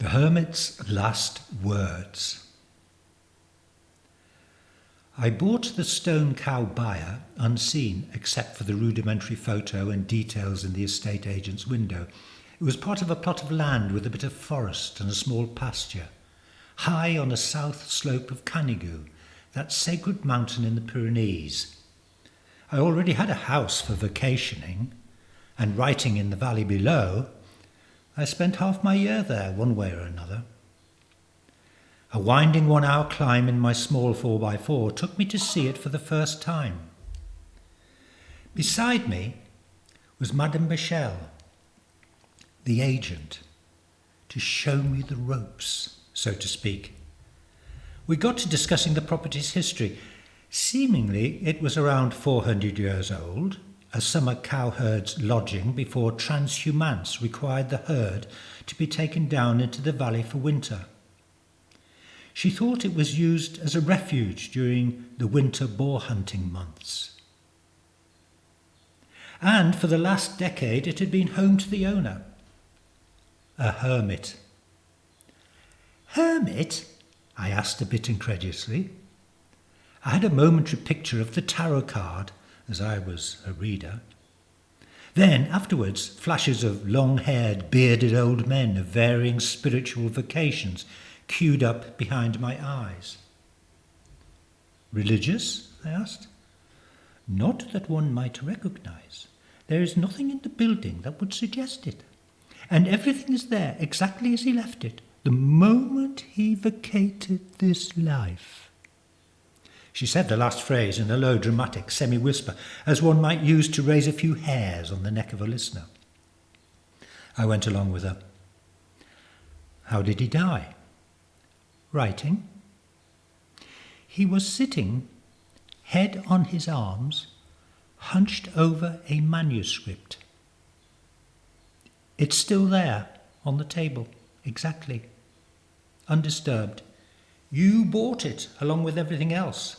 The Hermit's Last Words. I bought the Stone Cow buyer unseen except for the rudimentary photo and details in the estate agent's window. It was part of a plot of land with a bit of forest and a small pasture, high on the south slope of Canigou, that sacred mountain in the Pyrenees. I already had a house for vacationing, and writing in the valley below, I spent half my year there one way or another. A winding 1-hour climb in my small 4x4 took me to see it for the first time. Beside me was Madame Michel, the agent, to show me the ropes, so to speak. We got to discussing the property's history. Seemingly it was around 400 years old, a summer cowherd's lodging before transhumance required the herd to be taken down into the valley for winter. She thought it was used as a refuge during the winter boar hunting months. And for the last decade it had been home to the owner, a hermit. Hermit? I asked a bit incredulously. I had a momentary picture of the tarot card, as I was a reader. Then, afterwards, flashes of long-haired, bearded old men of varying spiritual vocations queued up behind my eyes. Religious? I asked. Not that one might recognize. There is nothing in the building that would suggest it. And everything is there exactly as he left it, the moment he vacated this life. She said the last phrase in a low, dramatic semi-whisper, as one might use to raise a few hairs on the neck of a listener. I went along with her. How did he die? Writing. He was sitting, head on his arms, hunched over a manuscript. It's still there, on the table, exactly, undisturbed. You bought it, along with everything else.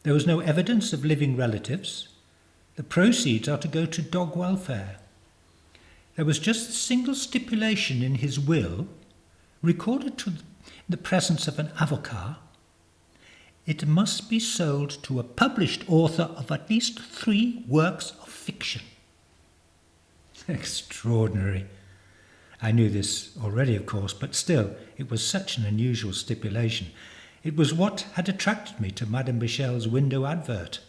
There was no evidence of living relatives. The proceeds are to go to dog welfare. There was just a single stipulation in his will, recorded in the presence of an avocat. It must be sold to a published author of at least 3 works of fiction. Extraordinary. I knew this already, of course, but still, it was such an unusual stipulation. It was what had attracted me to Madame Michel's window advert.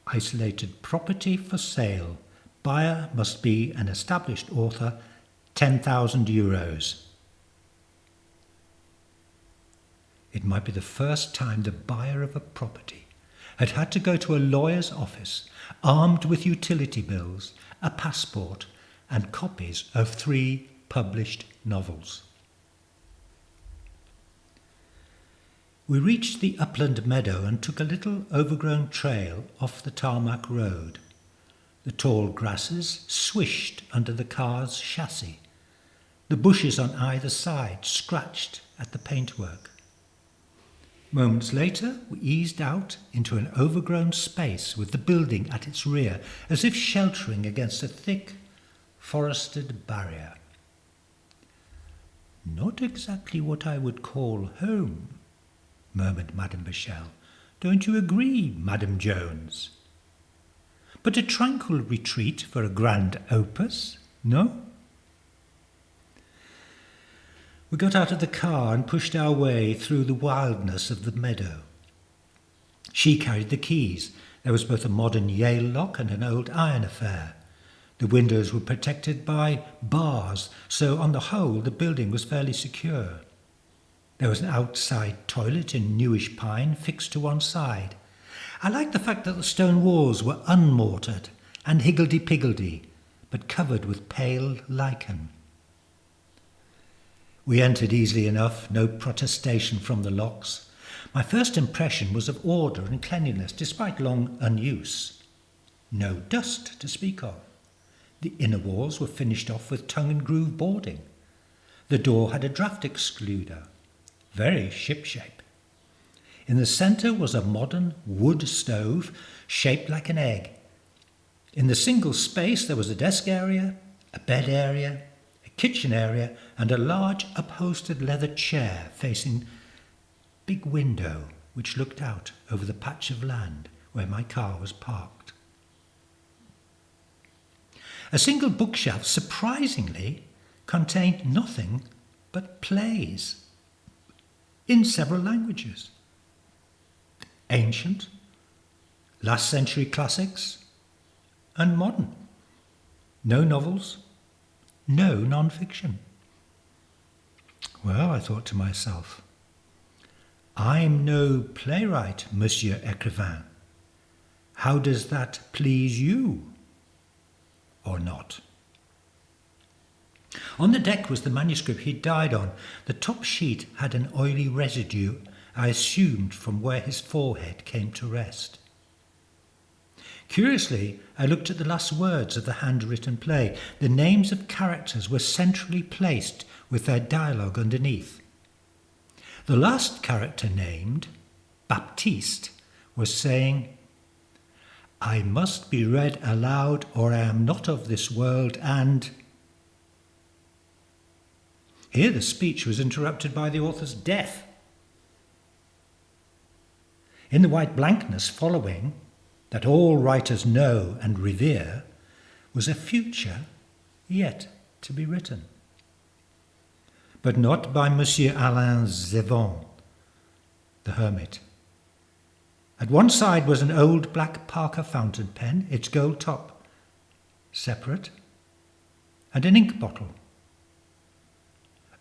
Isolated property for sale. Buyer must be an established author, €10,000. It might be the first time the buyer of a property had had to go to a lawyer's office, armed with utility bills, a passport, and copies of 3 published novels. We reached the upland meadow and took a little overgrown trail off the tarmac road. The tall grasses swished under the car's chassis. The bushes on either side scratched at the paintwork. Moments later, we eased out into an overgrown space with the building at its rear, as if sheltering against a thick, forested barrier. Not exactly what I would call home, murmured Madame Michel. Don't you agree, Madame Jones? But a tranquil retreat for a grand opus, no? We got out of the car and pushed our way through the wildness of the meadow. She carried the keys. There was both a modern Yale lock and an old iron affair. The windows were protected by bars, so on the whole the building was fairly secure. There was an outside toilet in newish pine fixed to one side. I liked the fact that the stone walls were unmortared and higgledy-piggledy, but covered with pale lichen. We entered easily enough, no protestation from the locks. My first impression was of order and cleanliness, despite long unuse. No dust to speak of. The inner walls were finished off with tongue-and-groove boarding. The door had a draught excluder, very ship-shape. In the centre was a modern wood stove shaped like an egg. In the single space there was a desk area, a bed area, a kitchen area, and a large upholstered leather chair facing big window which looked out over the patch of land where my car was parked. A single bookshelf, surprisingly, contained nothing but plays in several languages. Ancient, last century classics, and modern. No novels, no non-fiction. Well, I thought to myself, I'm no playwright, Monsieur Écrivain. How does that please you? Or not? On the deck was the manuscript he'd died on. The top sheet had an oily residue, I assumed from where his forehead came to rest. Curiously, I looked at the last words of the handwritten play. The names of characters were centrally placed with their dialogue underneath. The last character named, Baptiste, was saying, I must be read aloud or I am not of this world, and... Here the speech was interrupted by the author's death. In the white blankness following, that all writers know and revere, was a future yet to be written. But not by Monsieur Alain Zevon, the Hermit. At one side was an old black Parker fountain pen, its gold top separate, and an ink bottle.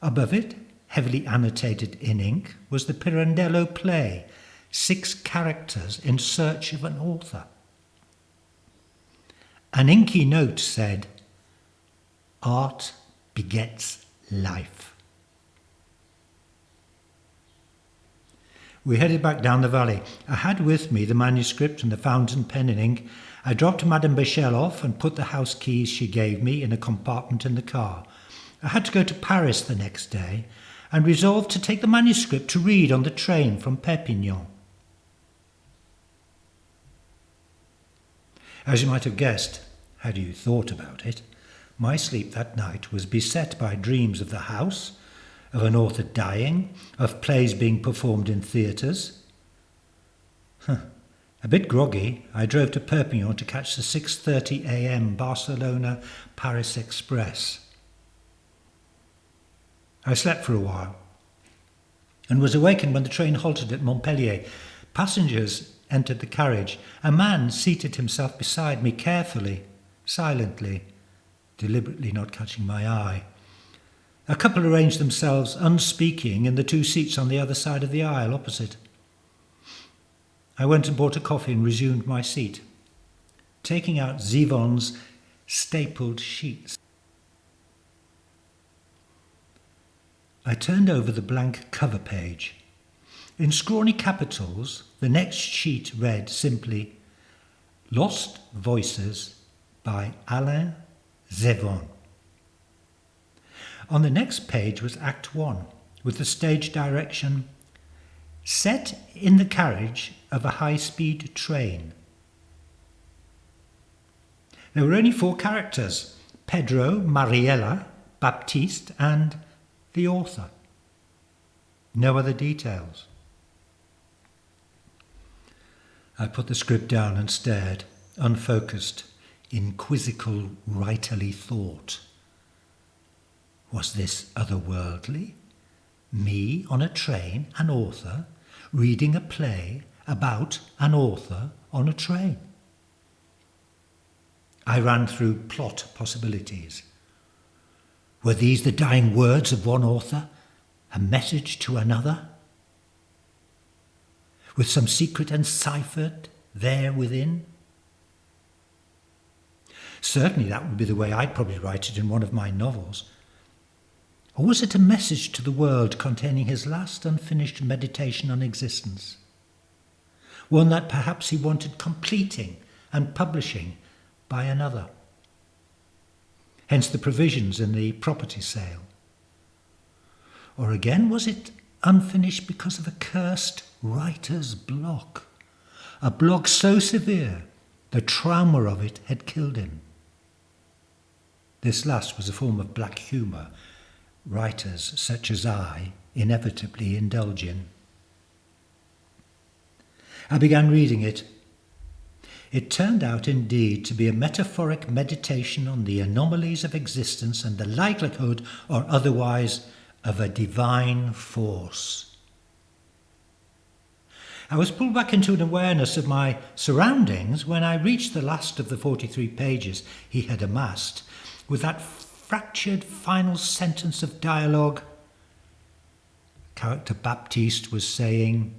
Above it, heavily annotated in ink, was the Pirandello play, 6 characters in search of an author. An inky note said, Art begets life. We headed back down the valley. I had with me the manuscript and the fountain pen and ink. I dropped Madame Béchel off and put the house keys she gave me in a compartment in the car. I had to go to Paris the next day and resolved to take the manuscript to read on the train from Perpignan. As you might have guessed, had you thought about it, my sleep that night was beset by dreams of the house, of an author dying, of plays being performed in theatres. A bit groggy, I drove to Perpignan to catch the 6:30 a.m. Barcelona-Paris Express. I slept for a while and was awakened when the train halted at Montpellier. Passengers entered the carriage. A man seated himself beside me carefully, silently, deliberately not catching my eye. A couple arranged themselves, unspeaking, in the 2 seats on the other side of the aisle opposite. I went and bought a coffee and resumed my seat, taking out Zevon's stapled sheets. I turned over the blank cover page. In scrawny capitals, the next sheet read simply, Lost Voices by Alain Zevon. On the next page was Act 1, with the stage direction, Set in the carriage of a high-speed train. There were only 4 characters, Pedro, Mariella, Baptiste, and the author. No other details. I put the script down and stared, unfocused, in quizzical, writerly thought. Was this otherworldly? Me on a train, an author, reading a play about an author on a train? I ran through plot possibilities. Were these the dying words of one author, a message to another? With some secret enciphered there within? Certainly that would be the way I'd probably write it in one of my novels. Or was it a message to the world containing his last unfinished meditation on existence? One that perhaps he wanted completing and publishing by another. Hence the provisions in the property sale. Or again, was it unfinished because of a cursed writer's block? A block so severe, the trauma of it had killed him. This last was a form of black humour writers such as I inevitably indulge in. I began reading it. It turned out indeed to be a metaphoric meditation on the anomalies of existence and the likelihood or otherwise of a divine force. I was pulled back into an awareness of my surroundings when I reached the last of the 43 pages he had amassed, with that fractured final sentence of dialogue. Character Baptiste was saying,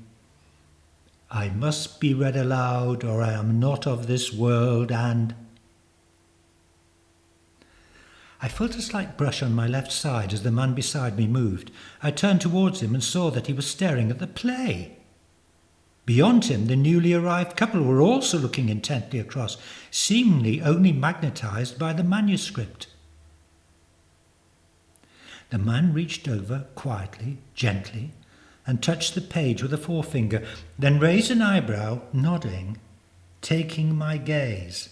"I must be read aloud, or I am not of this world, and..." I felt a slight brush on my left side as the man beside me moved. I turned towards him and saw that he was staring at the play. Beyond him, the newly arrived couple were also looking intently across, seemingly only magnetised by the manuscript. The man reached over quietly, gently, and touched the page with a forefinger, then raised an eyebrow, nodding, taking my gaze.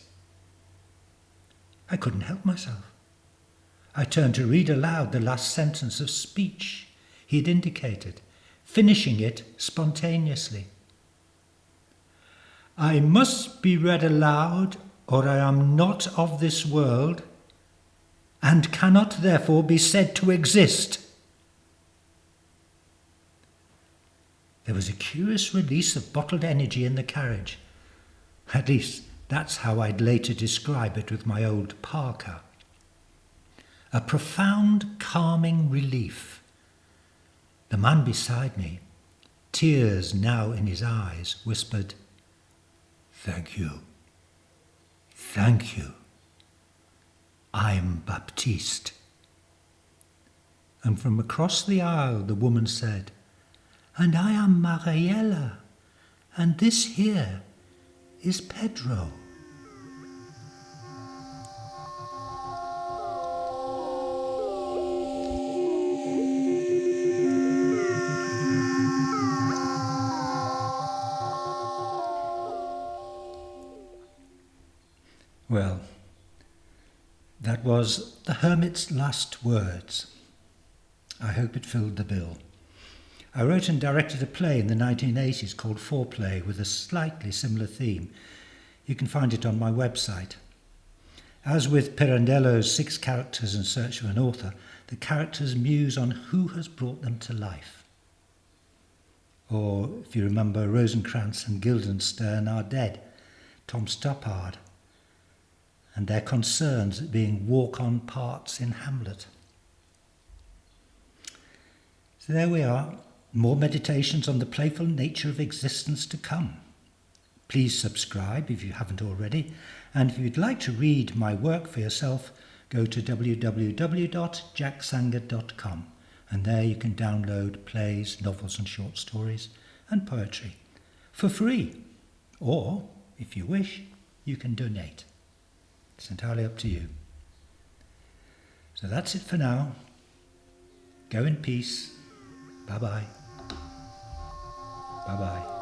I couldn't help myself. I turned to read aloud the last sentence of speech he had indicated, finishing it spontaneously. "I must be read aloud, or I am not of this world, and cannot therefore be said to exist." There was a curious release of bottled energy in the carriage. At least, that's how I'd later describe it with my old parker. A profound, calming relief. The man beside me, tears now in his eyes, whispered, "Thank you. Thank you. I'm Baptiste." And from across the aisle the woman said, "And I am Mariella, and this here is Pedro." Well, that was the Hermit's last words. I hope it filled the bill. I wrote and directed a play in the 1980s called Foreplay with a slightly similar theme. You can find it on my website. As with Pirandello's 6 characters in search of an author, the characters muse on who has brought them to life. Or, if you remember, Rosencrantz and Guildenstern are dead, Tom Stoppard, and their concerns at being walk-on parts in Hamlet. So there we are, more meditations on the playful nature of existence to come. Please subscribe if you haven't already, and if you'd like to read my work for yourself, go to www.jacksanger.com, and there you can download plays, novels and short stories, and poetry for free. Or, if you wish, you can donate. It's entirely up to you. So that's it for now. Go in peace. Bye-bye. Bye-bye.